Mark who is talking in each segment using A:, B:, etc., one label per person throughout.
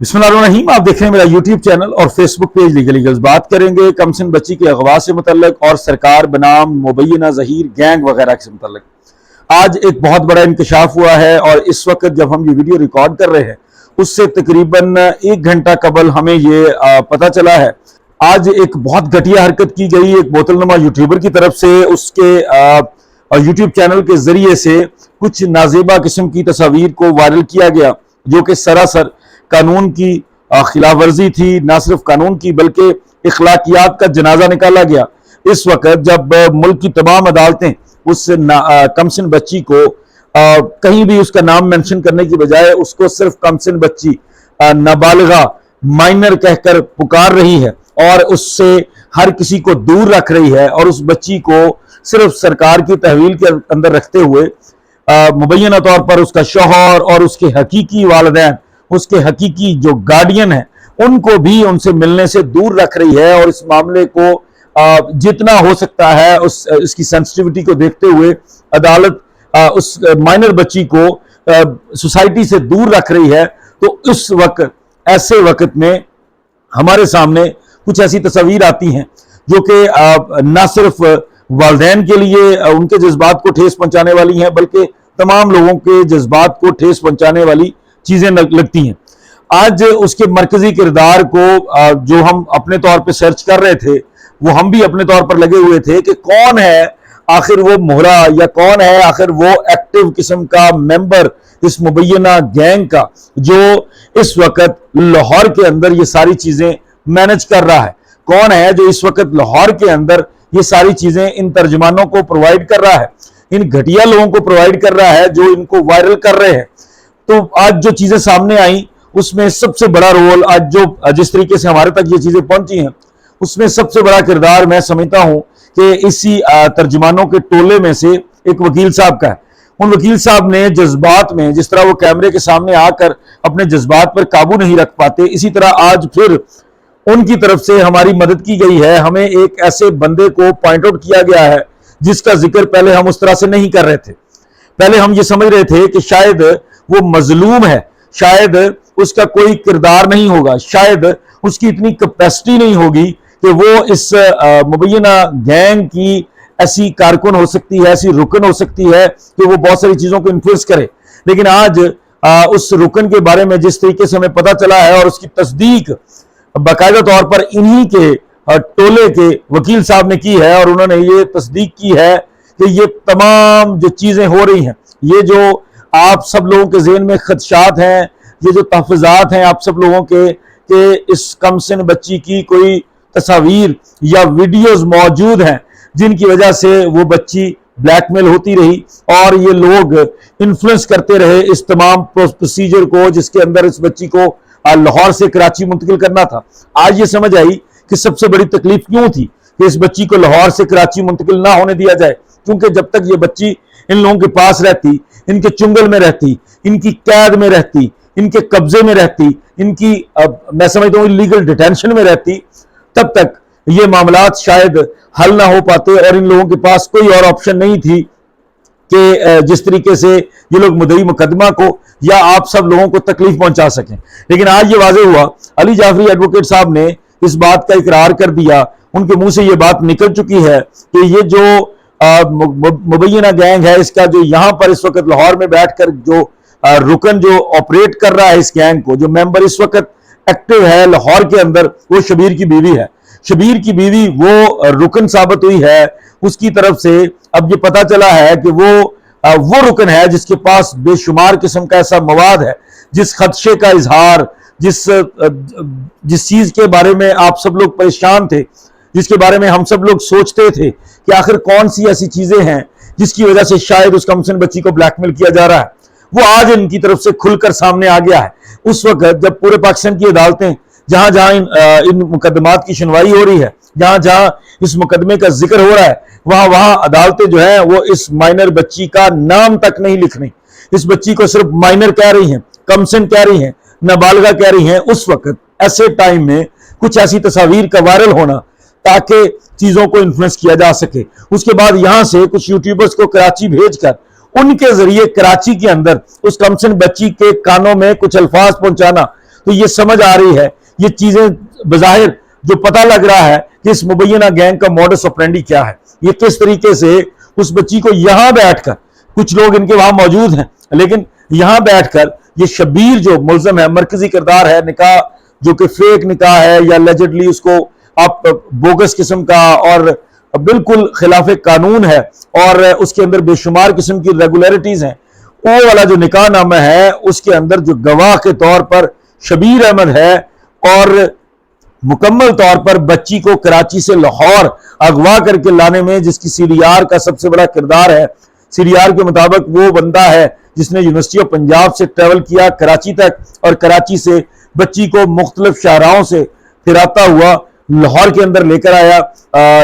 A: बिस्मिल्लाहिर्रहमानिर्रहीम। आप देख रहे हैं मेरा यूट्यूब चैनल और फेसबुक पेज लीगल ईगल्स। बात करेंगे कमसिन बच्ची के अगवा से मुतल्लिक और सरकार बनाम मुबैयना ज़हीर गैंग वगैरह से मुतल्लिक। आज एक बहुत बड़ा इंकशाफ हुआ है और इस वक्त जब हम ये वीडियो रिकॉर्ड कर रहे हैं उससे तकरीबन 1 घंटा कबल हमें ये पता चला है। आज एक बहुत घटिया हरकत की गई एक बोतलनुमा यूट्यूबर की तरफ से। उसके यूट्यूब चैनल के जरिए से कुछ नाजेबा किस्म की तस्वीर को वायरल किया गया जो कि सरासर कानून की खिलाफ वर्जी थी। ना सिर्फ कानून की बल्कि इखलाकियात का जनाजा निकाला गया इस वक्त जब मुल्क की तमाम अदालतें उस कमसिन बच्ची को कहीं भी उसका नाम मेंशन करने की बजाय उसको सिर्फ कमसिन बच्ची नाबालिगा माइनर कहकर पुकार रही है और उससे हर किसी को दूर रख रही है और उस बच्ची को सिर्फ सरकार की तहवील के अंदर रखते हुए मुबैना तौर पर उसका शौहर और उसके हकीकी वालिदैन, उसके हकीकी जो गार्डियन है, उनको भी उनसे मिलने से दूर रख रही है। और इस मामले को जितना हो सकता है इसकी सेंसिटिविटी को देखते हुए अदालत उस माइनर बच्ची को सोसाइटी से दूर रख रही है। तो इस वक्त ऐसे वक्त में हमारे सामने कुछ ऐसी तस्वीर आती हैं जो कि ना सिर्फ वालिदैन के लिए उनके जज्बात को ठेस पहुंचाने वाली हैं बल्कि तमाम लोगों के जज्बात को ठेस पहुंचाने वाली चीजें लगती हैं। आज उसके मरकजी किरदार को जो हम अपने तौर पे सर्च कर रहे थे वो हम भी अपने तौर पर लगे हुए थे कि कौन है आखिर वो मोहरा या कौन है आखिर वो एक्टिव किस्म का मेंबर इस मुबैना गैंग का जो इस वक्त लाहौर के अंदर ये सारी चीजें मैनेज कर रहा है। कौन है जो इस वक्त लाहौर के अंदर ये सारी चीजें इन तर्जुमानों को प्रोवाइड कर रहा है, इन घटिया लोगों को प्रोवाइड कर रहा है जो इनको वायरल कर रहे हैं। तो आज जो चीजें सामने आई उसमें सबसे बड़ा रोल आज जो जिस तरीके से हमारे तक ये चीजें पहुंची हैं उसमें सबसे बड़ा किरदार मैं समझता हूं कि इसी तर्जुमानों के टोले में से एक वकील साहब का है। उन वकील साहब ने जज्बात में जिस तरह वो कैमरे के सामने आकर अपने जज्बात पर काबू नहीं रख पाते, इसी तरह आज फिर उनकी तरफ से हमारी मदद की गई है। हमें एक ऐसे बंदे को पॉइंट आउट किया गया है जिसका जिक्र पहले हम उस तरह से नहीं कर रहे थे। पहले हम ये समझ रहे थे कि शायद वो मजलूम है, शायद उसका कोई किरदार नहीं होगा, शायद उसकी इतनी कैपेसिटी नहीं होगी कि वो इस मुबैना गैंग की ऐसी कारकुन हो सकती है, ऐसी रुकन हो सकती है कि वो बहुत सारी चीजों को इन्फ्लुएंस करे। लेकिन आज उस रुकन के बारे में जिस तरीके से हमें पता चला है और उसकी तस्दीक बाकायदा तौर पर इन्हीं के टोले के वकील साहब ने की है और उन्होंने ये तस्दीक की है कि ये तमाम जो चीजें हो रही हैं, ये जो आप सब लोगों के ज़हन में खदशात हैं, ये जो तहफ़्फ़ुज़ात हैं आप सब लोगों के कि इस कमसिन बच्ची की कोई तस्वीर या वीडियोस मौजूद हैं जिनकी वजह से वो बच्ची ब्लैकमेल होती रही और ये लोग इन्फ्लुएंस करते रहे इस तमाम प्रोसीजर को जिसके अंदर इस बच्ची को लाहौर से कराची मुंतकिल करना था। आज ये समझ आई कि सबसे बड़ी तकलीफ क्यों थी कि इस बच्ची को लाहौर से कराची मुंतकिल ना होने दिया जाए, क्योंकि जब तक ये बच्ची इन लोगों के पास रहती, इनके चुंगल में रहती, इनकी कैद में रहती, इनके कब्जे में रहती, इनकी मैं समझता हूँ लीगल डिटेंशन में रहती, तब तक ये मामलात शायद हल ना हो पाते और इन लोगों के पास कोई और ऑप्शन नहीं थी कि जिस तरीके से ये लोग मुद्दई मुकदमा को या आप सब लोगों को तकलीफ पहुंचा सकें। लेकिन आज ये वाज़ेह हुआ, अली जाफरी एडवोकेट साहब ने इस बात का इकरार कर दिया, उनके मुंह से ये बात निकल चुकी है कि ये जो मुबैना गैंग है इसका जो यहाँ पर इस वक्त लाहौर में बैठकर जो रुकन जो ऑपरेट कर रहा है इस गैंग को, जो मेंबर इस वक्त एक्टिव है लाहौर के अंदर, वो शबीर की बीवी है। शबीर की बीवी वो रुकन साबित हुई है। उसकी तरफ से अब ये पता चला है कि वो रुकन है जिसके पास बेशुमार किस्म का ऐसा मवाद है, जिस खदशे का इजहार, जिस चीज के बारे में आप सब लोग परेशान थे, जिसके बारे में हम सब लोग सोचते थे कि आखिर कौन सी ऐसी चीजें हैं जिसकी वजह से शायद उस कमसिन बच्ची को ब्लैकमेल किया जा रहा है, वो आज इनकी तरफ से खुलकर सामने आ गया है। उस वक्त जब पूरे पाकिस्तान की अदालतें जहां जहां इन मुकदमात की सुनवाई हो रही है, जहां जहां इस मुकदमे का जिक्र हो रहा है, वहां वहां अदालतें जो है वो इस माइनर बच्ची का नाम तक नहीं लिख रही। इस बच्ची को सिर्फ माइनर कह रही हैं, कमसिन कह रही हैं, नाबालिगा कह रही हैं। उस वक्त ऐसे टाइम में कुछ ऐसी तस्वीर का वायरल होना ताकि चीजों को इन्फ्लुएंस किया जा सके। उसके बाद यहां से कुछ यूट्यूबर्स को कराची भेजकर उनके जरिए कराची के अंदर उस कमसिन बच्ची के कानों में कुछ अल्फाज पहुंचाना تو یہ سمجھ آ رہی ہے، یہ چیزیں بظاہر جو پتہ لگ رہا ہے کہ اس مبینہ گینگ کا موڈس آپرینڈی کیا ہے، یہ کس طریقے سے اس بچی کو یہاں بیٹھ کر، کچھ لوگ ان کے وہاں موجود ہیں لیکن یہاں بیٹھ کر یہ شبیر جو ملزم ہے، مرکزی کردار ہے، نکاح جو کہ فیک نکاح ہے یا لیجڈلی اس کو آپ بوگس قسم کا اور بالکل خلاف قانون ہے اور اس کے اندر بے شمار قسم کی ریگولیرٹیز ہیں، وہ والا جو نکاح نامہ ہے اس کے اندر جو گواہ کے طور پر شبیر احمد ہے اور مکمل طور پر بچی کو کراچی سے لاہور اغوا کر کے لانے میں جس کی سی ڈی آر کا سب سے بڑا کردار ہے، سی ڈی آر کے مطابق وہ بندہ ہے جس نے یونیورسٹی آف پنجاب سے ٹریول کیا کراچی تک اور کراچی سے بچی کو مختلف شاہراہوں سے پھراتا ہوا لاہور کے اندر لے کر آیا،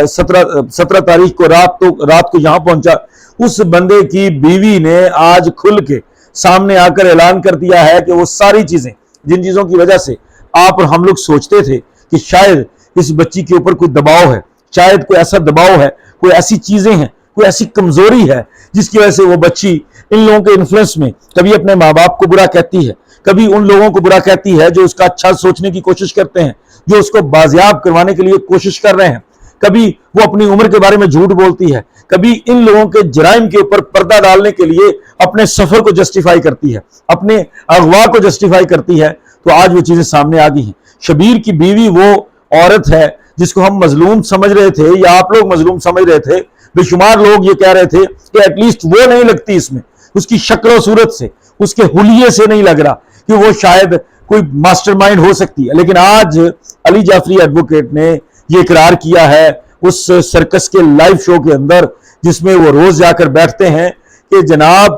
A: 17 تاریخ کو رات کو یہاں پہنچا۔ اس بندے کی بیوی نے آج کھل کے سامنے آ کر اعلان کر دیا ہے کہ وہ ساری چیزیں جن چیزوں کی وجہ سے آپ اور ہم لوگ سوچتے تھے کہ شاید اس بچی کے اوپر کوئی دباؤ ہے، شاید کوئی ایسا دباؤ ہے، کوئی ایسی چیزیں ہیں، کوئی ایسی کمزوری ہے جس کی وجہ سے وہ بچی ان لوگوں کے انفلوئنس میں کبھی اپنے ماں باپ کو برا کہتی ہے، کبھی ان لوگوں کو برا کہتی ہے جو اس کا اچھا سوچنے کی کوشش کرتے ہیں، جو اس کو بازیاب کروانے کے لیے کوشش کر رہے ہیں، کبھی وہ اپنی عمر کے بارے میں جھوٹ بولتی ہے، کبھی ان لوگوں کے جرائم کے اوپر پردہ ڈالنے کے لیے اپنے سفر کو جسٹیفائی کرتی ہے، اپنے اغوا کو جسٹیفائی کرتی ہے۔ تو آج وہ چیزیں سامنے آ گئی ہیں۔ شبیر کی بیوی وہ عورت ہے جس کو ہم مظلوم سمجھ رہے تھے یا آپ لوگ مظلوم سمجھ رہے تھے، بے شمار لوگ یہ کہہ رہے تھے کہ ایٹ لیسٹ وہ نہیں لگتی اس میں، اس کی شکل و صورت سے، اس کے حلیے سے نہیں لگ رہا کہ وہ شاید کوئی ماسٹر مائنڈ ہو سکتی ہے۔ لیکن آج علی جعفری ایڈوکیٹ نے یہ اقرار کیا ہے اس سرکس کے لائیو شو کے اندر جس میں وہ روز جا کر بیٹھتے ہیں کہ جناب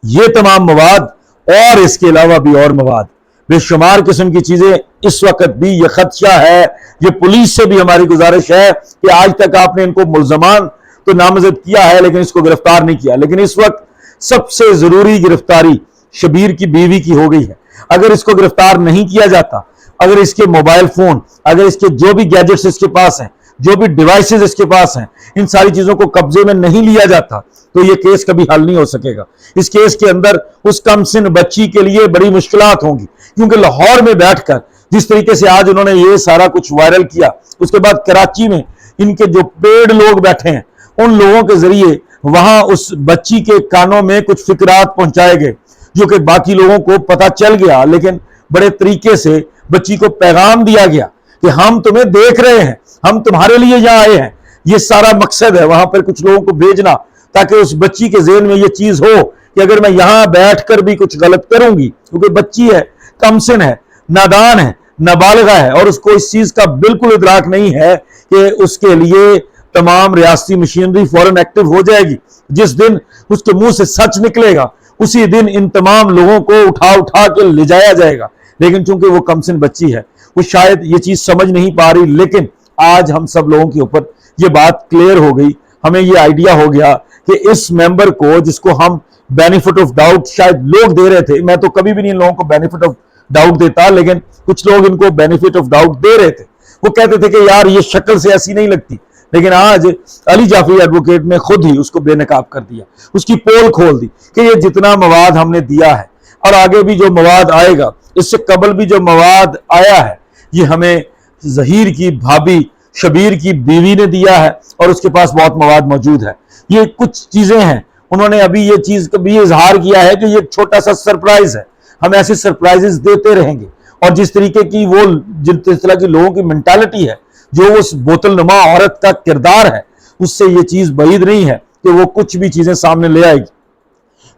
A: یہ تمام مواد اور اس کے علاوہ بھی اور مواد، بے شمار قسم کی چیزیں اس وقت بھی یہ خدشہ ہے، یہ پولیس سے بھی ہماری گزارش ہے کہ آج تک آپ نے ان کو ملزمان تو نامزد کیا ہے لیکن اس کو گرفتار نہیں کیا، لیکن اس وقت سب سے ضروری گرفتاری شبیر کی بیوی کی ہو گئی ہے۔ اگر اس کو گرفتار نہیں کیا جاتا، اگر اس کے موبائل فون، اگر اس کے جو بھی گیجٹس اس کے پاس ہیں، جو بھی ڈیوائسز اس کے پاس ہیں، ان ساری چیزوں کو قبضے میں نہیں لیا جاتا تو یہ کیس کبھی حل نہیں ہو سکے گا۔ اس کیس کے اندر اس کم سن بچی کے لیے بڑی مشکلات ہوں گی، کیونکہ لاہور میں بیٹھ کر جس طریقے سے آج انہوں نے یہ سارا کچھ وائرل کیا، اس کے بعد کراچی میں ان کے جو پیڈ لوگ بیٹھے ہیں ان لوگوں کے ذریعے وہاں اس بچی کے کانوں میں کچھ فکرات پہنچائے گئے جو کہ باقی لوگوں کو پتہ چل گیا، لیکن بڑے طریقے سے بچی کو پیغام دیا گیا کہ ہم تمہیں دیکھ رہے ہیں، ہم تمہارے لیے یہاں آئے ہیں۔ یہ سارا مقصد ہے وہاں پر کچھ لوگوں کو بھیجنا تاکہ اس بچی کے ذہن میں یہ چیز ہو کہ اگر میں یہاں بیٹھ کر بھی کچھ غلط کروں گی، کیونکہ بچی ہے، کم سن ہے، نادان ہے، نابالغہ ہے اور اس کو اس چیز کا بالکل ادراک نہیں ہے کہ اس کے لیے تمام ریاستی مشینری فوراً ایکٹیو ہو جائے گی۔ جس دن اس کے منہ سے سچ نکلے گا اسی دن ان تمام لوگوں کو اٹھا کے لے جایا جائے گا، لیکن چونکہ وہ کم سن بچی ہے وہ شاید یہ چیز سمجھ نہیں پا رہی۔ لیکن آج ہم سب لوگوں کے اوپر یہ بات کلیئر ہو گئی، ہمیں یہ آئیڈیا ہو گیا کہ اس ممبر کو جس کو ہم بینیفٹ آف ڈاؤٹ شاید لوگ دے رہے تھے، میں تو کبھی بھی نہیں ان لوگوں کو بینیفٹ آف ڈاؤٹ دیتا، لیکن کچھ لوگ ان کو بینیفٹ آف ڈاؤٹ دے رہے تھے، وہ کہتے تھے کہ یار یہ شکل سے ایسی نہیں لگتی، لیکن آج علی جعفری ایڈوکیٹ نے خود ہی اس کو بے نقاب کر دیا، اس کی پول کھول دی کہ یہ جتنا مواد ہم نے دیا ہے اور آگے بھی جو مواد آئے گا، اس سے قبل بھی جو مواد آیا ہے، یہ ہمیں ظہیر کی بھابی شبیر کی بیوی نے دیا ہے اور اس کے پاس بہت مواد موجود ہے۔ یہ کچھ چیزیں ہیں، انہوں نے ابھی یہ چیز کبھی اظہار کیا ہے کہ یہ چھوٹا سا سرپرائز ہے، ہم ایسے سرپرائزز دیتے رہیں گے، اور جس طریقے کی وہ جس طرح کی لوگوں کی منٹالٹی ہے، جو اس بوتل نما عورت کا کردار ہے، اس سے یہ چیز بعید نہیں ہے کہ وہ کچھ بھی چیزیں سامنے لے آئے گی۔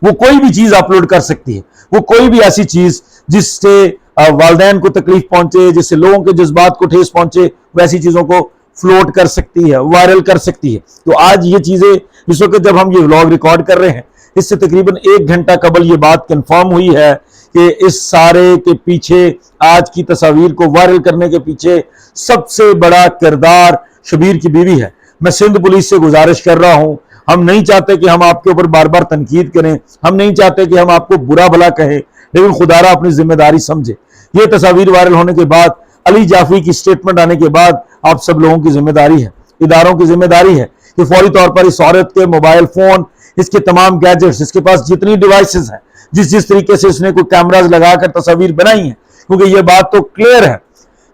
A: وہ کوئی بھی چیز اپلوڈ کر سکتی ہے، وہ کوئی بھی ایسی چیز جس سے والدین کو تکلیف پہنچے، جس سے لوگوں کے جذبات کو ٹھیس پہنچے، ویسی چیزوں کو فلوٹ کر سکتی ہے، وائرل کر سکتی ہے۔ تو آج یہ چیزیں اس وقت جب ہم یہ ولاگ ریکارڈ کر رہے ہیں، اس سے تقریباً 1 گھنٹہ قبل یہ بات کنفرم ہوئی ہے کہ اس سارے کے پیچھے، آج کی تصاویر کو وائرل کرنے کے پیچھے سب سے بڑا کردار شبیر کی بیوی ہے۔ میں سندھ پولیس سے گزارش کر رہا ہوں، ہم نہیں چاہتے کہ ہم آپ کے اوپر بار بار تنقید کریں، ہم نہیں چاہتے کہ ہم آپ کو برا بھلا کہیں، لیکن خدا را اپنی ذمہ داری سمجھے۔ یہ تصاویر وائرل ہونے کے بعد، علی جعفری کی سٹیٹمنٹ آنے کے بعد، آپ سب لوگوں کی ذمہ داری ہے، اداروں کی ذمہ داری ہے کہ فوری طور پر اس عورت کے موبائل فون، اس کے تمام گیجٹس، اس کے پاس جتنی ڈیوائسز ہیں، جس طریقے سے اس نے کوئی کیمراز لگا کر تصاویر بنائی ہیں، क्योंकि ये बात तो क्लियर है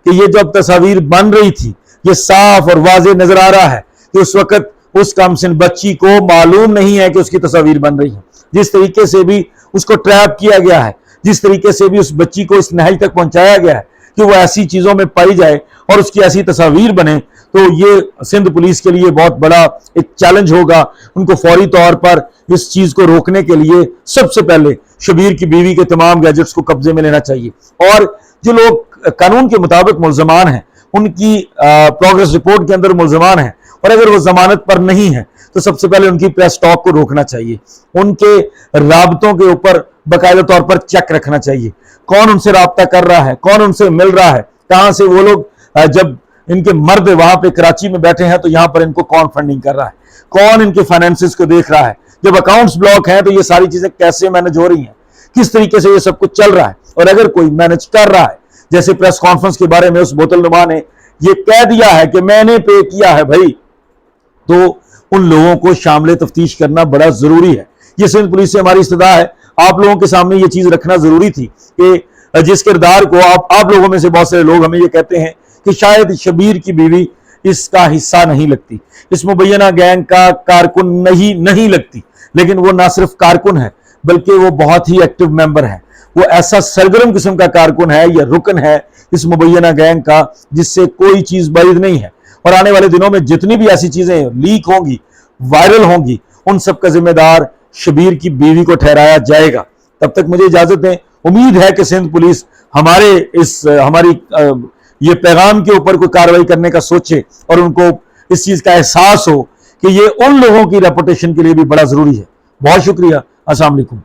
A: कि ये जब तस्वीर बन रही थी, ये साफ और वाज़ेह नजर आ रहा है कि उस वक्त उस कमसिन बच्ची को मालूम नहीं है कि उसकी तस्वीर बन रही है। जिस तरीके से भी उसको ट्रैप किया गया है, जिस तरीके से भी उस बच्ची को इस नहाई तक पहुंचाया गया है कि वो ऐसी चीजों में पाई जाए और उसकी ऐसी तस्वीर बने, तो ये सिंध पुलिस के लिए बहुत बड़ा एक चैलेंज होगा। उनको फौरी तौर पर इस चीज को रोकने के लिए सबसे पहले शबीर की बीवी के तमाम गैजेट्स को कब्जे में लेना चाहिए, और जो लोग कानून के मुताबिक मुल्जमान हैं उनकी प्रोग्रेस रिपोर्ट के अंदर मुल्जमान हैं, और अगर वो जमानत पर नहीं है तो सबसे पहले उनकी प्रेस टॉक को रोकना चाहिए, उनके राबतों के ऊपर बाकायदा तौर पर चेक रखना चाहिए, कौन उनसे राब्ता कर रहा है, कौन उनसे मिल रहा है, कहां से वो लोग, जब इनके मर्द वहां पे कराची में बैठे हैं तो यहां पर इनको कौन फंडिंग कर रहा है, कौन इनके फाइनेंसेस को देख रहा है, जब अकाउंट्स ब्लॉक हैं तो ये सारी चीजें कैसे मैनेज हो रही हैं, किस तरीके से ये सब कुछ चल रहा है। और अगर कोई मैनेज कर रहा है, जैसे प्रेस कॉन्फ्रेंस के बारे में उस बोतल नुमा ने ये कह दिया है कि मैंने पे किया है भाई, तो उन लोगों को शामिल तफ्तीश करना बड़ा जरूरी है। ये सिंध पुलिस से हमारी इस्तदा है, आप लोगों के सामने ये चीज रखना जरूरी थी कि जिस किरदार को आप लोगों में से बहुत सारे लोग हमें ये कहते हैं कि शायद शबीर की बीवी इसका हिस्सा नहीं लगती, इस मुबैना गैंग का कारकुन नहीं लगती, लेकिन वो ना सिर्फ कारकुन है बल्कि वो बहुत ही एक्टिव मेंबर है, वो ऐसा सरगर्म किस्म का कारकुन है या रुकन है इस मुबैना गैंग का जिससे कोई चीज बाइद नहीं है। और आने वाले दिनों में जितनी भी ऐसी चीजें लीक होंगी, वायरल होंगी, उन सब का जिम्मेदार शबीर की बीवी को ठहराया जाएगा। तब तक मुझे इजाजत दें। उम्मीद है कि सिंध पुलिस हमारी ये पैगाम के ऊपर कोई कार्रवाई करने का सोचे और उनको इस चीज का एहसास हो कि ये उन लोगों की रेपुटेशन के लिए भी बड़ा जरूरी है। बहुत शुक्रिया। अस्सलाम वालेकुम।